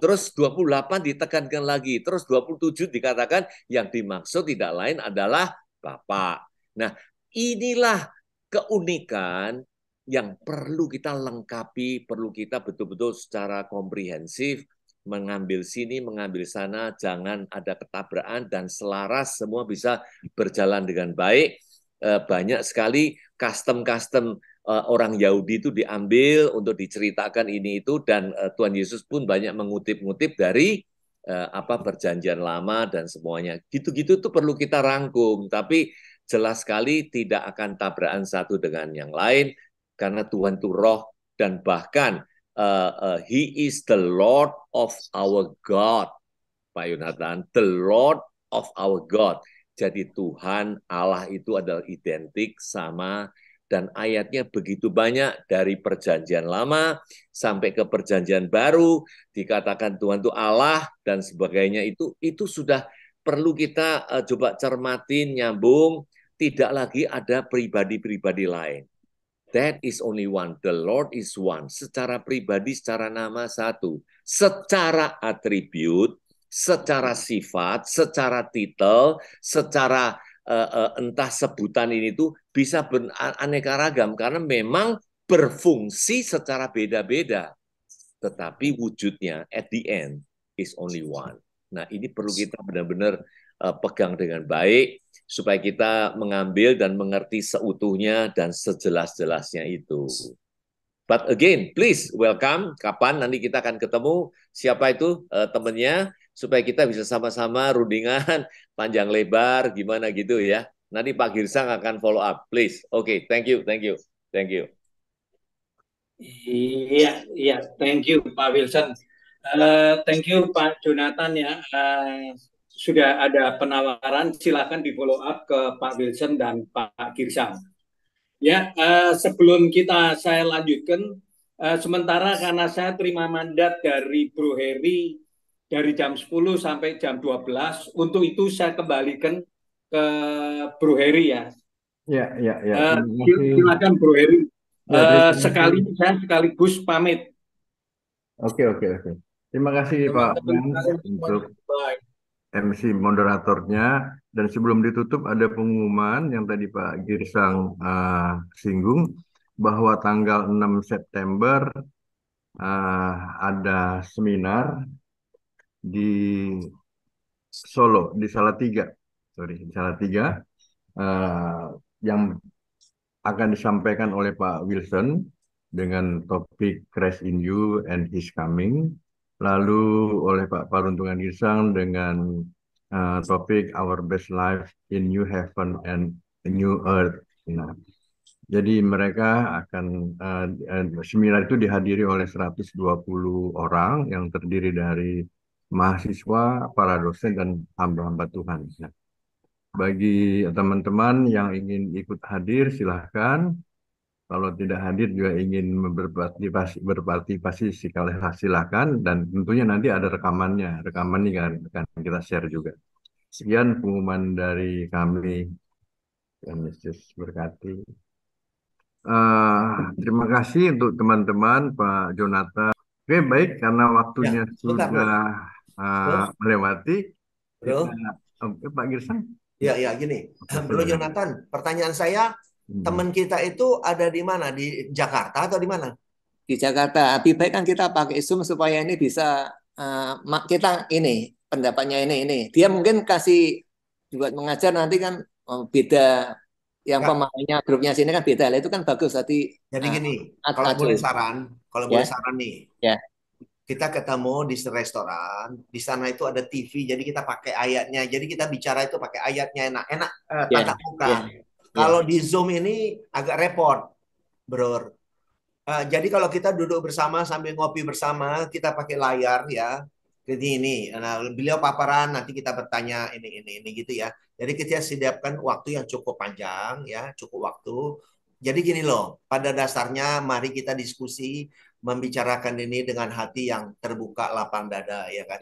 Terus 28 ditekankan lagi, terus 27 dikatakan yang dimaksud tidak lain adalah Bapa. Nah, inilah keunikan yang perlu kita lengkapi, perlu kita betul-betul secara komprehensif mengambil sini, mengambil sana, jangan ada ketabrakan dan selaras, semua bisa berjalan dengan baik. Banyak sekali custom-custom orang Yahudi itu diambil untuk diceritakan ini itu dan Tuhan Yesus pun banyak mengutip-ngutip dari apa perjanjian lama dan semuanya. Gitu-gitu itu perlu kita rangkum, tapi jelas sekali tidak akan tabrakan satu dengan yang lain karena Tuhan itu roh dan bahkan He is the Lord of our God. Pak Yonatan, the Lord of our God. Jadi Tuhan Allah itu adalah identik sama dan ayatnya begitu banyak dari perjanjian lama sampai ke perjanjian baru dikatakan Tuhan itu Allah dan sebagainya itu sudah perlu kita coba cermatin nyambung tidak lagi ada pribadi-pribadi lain. That is only one. The Lord is one. Secara pribadi, secara nama satu. Secara atribut, secara sifat, secara titel, secara entah sebutan ini tuh bisa beraneka ragam karena memang berfungsi secara beda-beda. Tetapi wujudnya at the end is only one. Nah, ini perlu kita benar-benar pegang dengan baik supaya kita mengambil dan mengerti seutuhnya dan sejelas-jelasnya itu. But again, please welcome. Kapan nanti kita akan ketemu? Siapa itu temannya? Supaya kita bisa sama-sama rundingan panjang lebar, gimana gitu ya. Nanti Pak Girsang akan follow up, please. Oke, thank you, thank you, thank you. Iya, iya, thank you Pak Wilson. Thank you Pak Jonathan ya. Sudah ada penawaran, silakan di follow up ke Pak Wilson dan Pak Girsang. Ya, sebelum saya lanjutkan, sementara karena saya terima mandat dari Bro Heri dari jam 10 sampai jam 12, untuk itu saya kembalikan ke Bro Heri ya. Ya. Silakan Bro Heri. Saya sekaligus pamit. Oke. Terima kasih Pak Ben untuk MC moderatornya. Dan sebelum ditutup ada pengumuman yang tadi Pak Girsang singgung bahwa tanggal 6 September ada seminar di Solo, di Salatiga, yang akan disampaikan oleh Pak Wilson dengan topik Christ in You and His Coming, lalu oleh Pak Paruntungan Girsang dengan topik Our Best Life in New Heaven and New Earth. Nah, jadi mereka akan seminar itu dihadiri oleh 120 orang yang terdiri dari mahasiswa, para dosen, dan hamba-hamba Tuhan. Nah, bagi teman-teman yang ingin ikut hadir, silahkan. Kalau tidak hadir juga ingin berpartisipasi, silakan. Dan tentunya nanti ada rekamannya. Rekaman ini akan kita share juga. Sekian pengumuman dari kami. Yang Yesus berkati. Terima kasih untuk teman-teman, Pak Jonathan. Oke, baik, karena waktunya sebentar, Bro. sudah melewati. Bro. Pak Girsang. Ya, gini. Bro Jonathan, pertanyaan saya, teman kita itu ada di mana? Di Jakarta atau di mana? Di Jakarta. Lebih baik kan kita pakai Zoom supaya ini bisa kita ini pendapatnya ini. Dia mungkin kasih buat mengajar nanti kan beda. Yang pemainnya grupnya sini kan beda. Itu kan bagus tadi. Jadi gini, kalau boleh saran nih. Ya. Kita ketemu di restoran, di sana itu ada TV, jadi kita pakai ayatnya. Jadi kita bicara itu pakai ayatnya, enak tatap muka. Kalau di Zoom ini agak repot, bro. Jadi kalau kita duduk bersama sambil ngopi bersama, kita pakai layar ya. Jadi ini, nah, beliau paparan, nanti kita bertanya ini gitu ya. Jadi kita sediakan waktu yang cukup panjang ya, cukup waktu. Jadi gini loh, pada dasarnya mari kita diskusi, membicarakan ini dengan hati yang terbuka, lapang dada ya kan.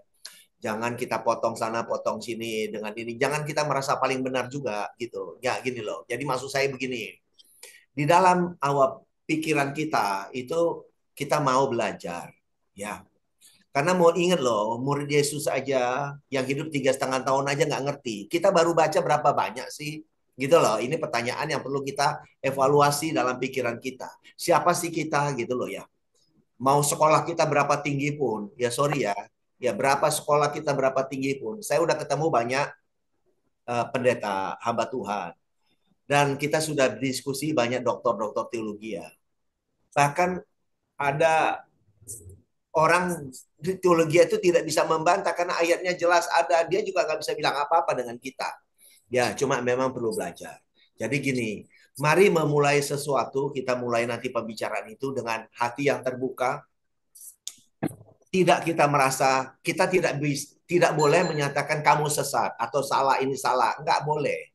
Jangan kita potong sana, potong sini dengan ini. Jangan kita merasa paling benar juga gitu. Ya gini loh. Jadi maksud saya begini. Di dalam awal pikiran kita itu kita mau belajar ya. Karena mau ingat loh, murid Yesus aja yang hidup 3,5 tahun aja nggak ngerti. Kita baru baca berapa banyak sih? Gitu loh. Ini pertanyaan yang perlu kita evaluasi dalam pikiran kita. Siapa sih kita gitu loh ya. Mau sekolah kita berapa tinggi pun, ya sorry ya. Ya berapa sekolah kita berapa tinggi pun. Saya udah ketemu banyak pendeta, hamba Tuhan. Dan kita sudah diskusi banyak doktor-doktor teologi ya. Bahkan ada orang di teologi itu tidak bisa membantah karena ayatnya jelas ada. Dia juga nggak bisa bilang apa-apa dengan kita. Ya, cuma memang perlu belajar. Jadi gini, mari memulai sesuatu, kita mulai nanti pembicaraan itu dengan hati yang terbuka. Tidak kita merasa, kita tidak boleh menyatakan kamu sesat atau salah ini salah. Nggak boleh.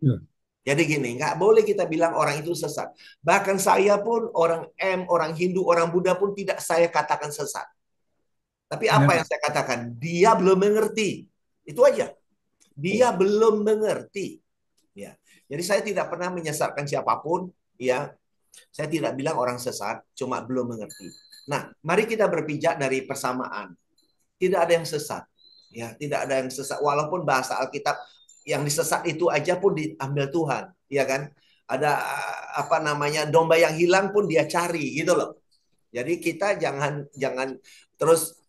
Jadi gini, nggak boleh kita bilang orang itu sesat. Bahkan saya pun, orang orang Hindu, orang Buddha pun tidak saya katakan sesat. Tapi apa yang saya katakan? Dia belum mengerti. Itu aja. Dia belum mengerti. Ya. Jadi saya tidak pernah menyesatkan siapapun. Ya. Saya tidak bilang orang sesat, cuma belum mengerti. Nah, mari kita berpijak dari persamaan. Tidak ada yang sesat. Ya, tidak ada yang sesat. Walaupun bahasa Alkitab yang disesat itu aja pun diambil Tuhan, ya kan? Ada apa namanya domba yang hilang pun dia cari gitu loh. Jadi kita jangan terus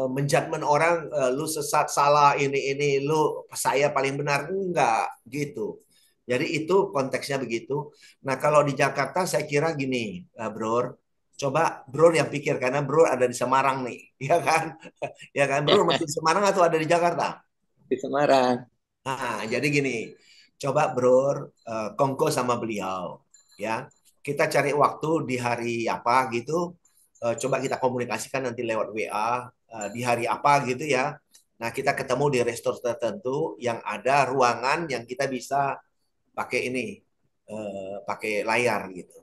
menjudgment orang, lu sesat, salah, ini lu saya paling benar, enggak gitu. Jadi itu konteksnya begitu. Nah kalau di Jakarta saya kira gini, bro. Coba bro yang pikir karena bro ada di Semarang nih, ya kan? Ya kan bro masih di Semarang atau ada di Jakarta? Di Semarang. Nah, jadi gini, coba bro kongko sama beliau, ya. Kita cari waktu di hari apa gitu, coba kita komunikasikan nanti lewat WA di hari apa gitu ya. Nah, kita ketemu di restoran tertentu yang ada ruangan yang kita bisa pakai ini, pakai layar gitu.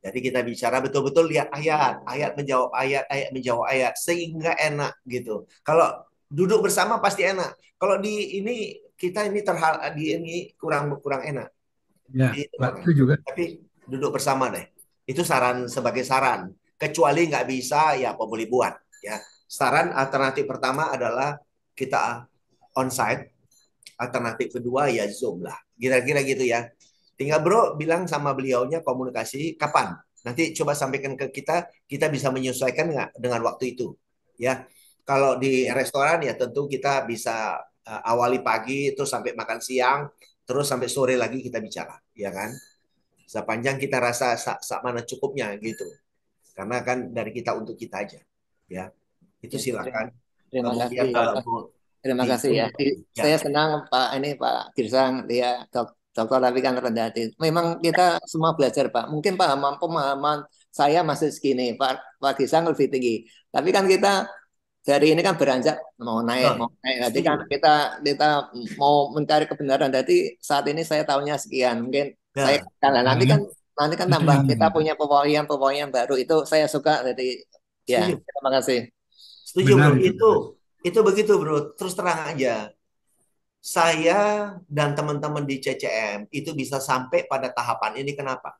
Jadi kita bicara betul-betul lihat ayat, ayat menjawab ayat, sehingga enak gitu. Kalau duduk bersama pasti enak. Kalau di ini kita ini di ini kurang enak. Ya, itu juga. Tapi duduk bersama deh. Itu saran sebagai saran. Kecuali nggak bisa ya apa boleh buat. Ya, saran alternatif pertama adalah kita onsite. Alternatif kedua ya Zoom lah. Kira-kira gitu ya. Tinggal bro bilang sama beliaunya komunikasi kapan. Nanti coba sampaikan ke kita bisa menyesuaikan nggak dengan waktu itu. Ya, kalau di restoran ya tentu kita bisa awali pagi terus sampai makan siang, terus sampai sore lagi kita bicara, ya kan? Sepanjang kita rasa mana cukupnya gitu. Karena kan dari kita untuk kita aja, ya. Itu silakan. Terima Kemudian kasih. kalau Terima kasih ya. Ya. Saya senang Pak Girsang, dia dokter tapi kan rendah hati. Memang kita semua belajar Pak. Mungkin pemahaman saya masih segini, Pak Girsang lebih tinggi. Tapi kan kita dari ini kan beranjak mau naik. Nanti kan kita mau mencari kebenaran. Jadi saat ini saya tahunya sekian. Mungkin saya nanti kan tambah kita punya pewayangan baru, itu saya suka. Jadi ya, terima kasih. Setuju bro, itu begitu bro. Terus terang aja, saya dan teman-teman di CCM itu bisa sampai pada tahapan ini. Kenapa?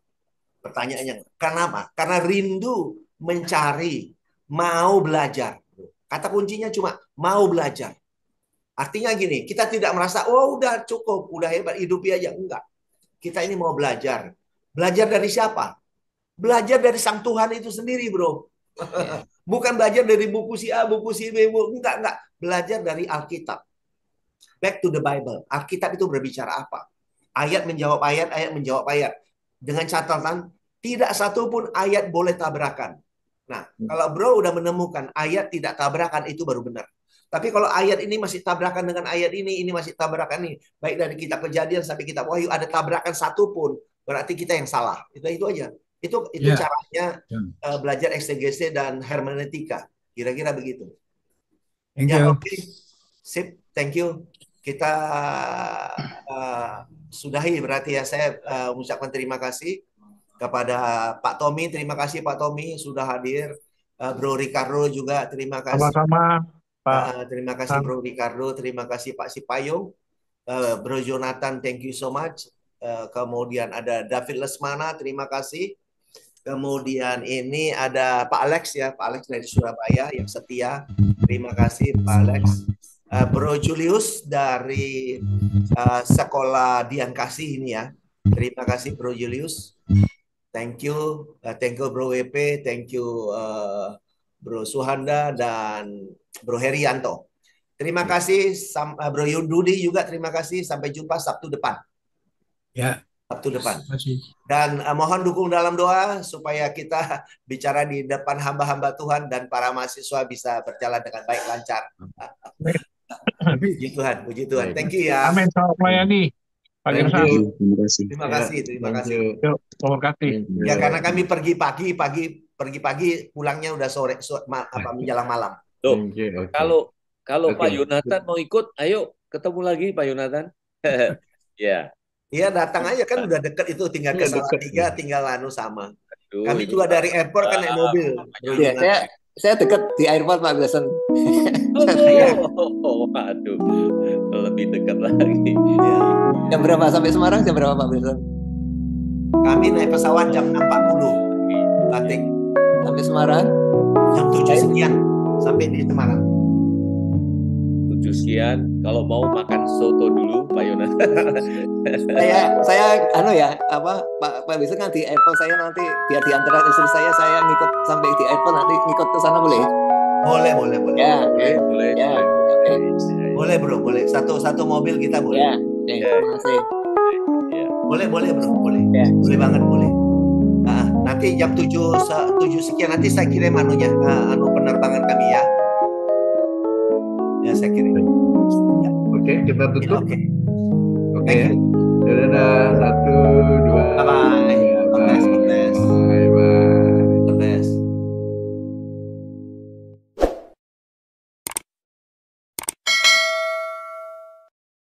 Pertanyaannya, kenapa? Karena rindu mencari, mau belajar. Kata kuncinya cuma mau belajar. Artinya gini, kita tidak merasa, oh udah cukup, udah hebat, hidupi aja. Enggak. Kita ini mau belajar. Belajar dari siapa? Belajar dari Sang Tuhan itu sendiri bro. Bukan belajar dari buku si A, buku si B, enggak. Belajar dari Alkitab. Back to the Bible. Alkitab itu berbicara apa? Ayat menjawab ayat, ayat menjawab ayat. Dengan catatan, tidak satu pun ayat boleh tabrakan. Nah, kalau bro udah menemukan ayat tidak tabrakan, itu baru benar. Tapi kalau ayat ini masih tabrakan dengan ayat ini masih tabrakan nih. Baik dari kitab Kejadian sampai kitab Wahyu, ada tabrakan satu pun, berarti kita yang salah. Itu aja. Itu caranya belajar eksegese dan hermeneutika. Kira-kira begitu. Thank you. Oke. Sip, thank you. Kita sudahi berarti ya. Saya mengucapkan terima kasih kepada Pak Tommy. Terima kasih Pak Tommy sudah hadir. Bro Ricardo juga terima kasih. Sama-sama Pak. Terima kasih Bro Ricardo. Terima kasih Pak Sipayung. Bro Jonathan, thank you so much. Kemudian ada David Lesmana, terima kasih. Kemudian ini ada Pak Alex ya, Pak Alex dari Surabaya yang setia. Terima kasih Pak Alex. Bro Julius dari sekolah Dian Kasih ini ya. Terima kasih Bro Julius. Thank you Bro WP, thank you Bro Suhanda dan Bro Herianto. Terima kasih Bro Yundudi juga, terima kasih. Sampai jumpa Sabtu depan. Ya. Sabtu depan. Dan mohon dukung dalam doa supaya kita bicara di depan hamba-hamba Tuhan dan para mahasiswa bisa berjalan dengan baik lancar. Puji Tuhan, puji Tuhan. Thank you ya. Amin, selamat melayani. Pak Girsang. Terima kasih, terima kasih. Terima kasih. Ya karena kami pergi pagi, pulangnya udah sore menjelang malam. Loh, kalau Pak Yonatan mau ikut, ayo ketemu lagi Pak Yonatan. Ya. Iya datang aja kan udah deket itu, tinggal ke Salatiga, tinggal sama. Aduh, kami juga dari airport kan naik mobil. Iya, saya deket di airport Pak Wilson. Waduh, lebih dekat lagi. Ya. Jam berapa sampai Semarang? Jam berapa Pak Wilson? Kami naik pesawat jam 6.40 Batik. Sampai Semarang? Jam 7 sekian sampai di Semarang. 7 sekian. Kalau mau makan soto dulu Pak Yonatan. saya Pak Wilson kan di airport, saya nanti biar diantar istri saya ngikut sampai di airport, nanti ngikut ke sana boleh? Boleh. Ya, boleh. Ya, boleh bro, boleh. Satu mobil kita boleh. Ya, terima kasih. Ya. Boleh bro, boleh. Ya. Boleh banget, boleh. Nanti jam 7 sekian nanti saya kirim penerbangan kami ya. Ya saya kirim. Oke, kita tutup. Oke. Oke. Dadah.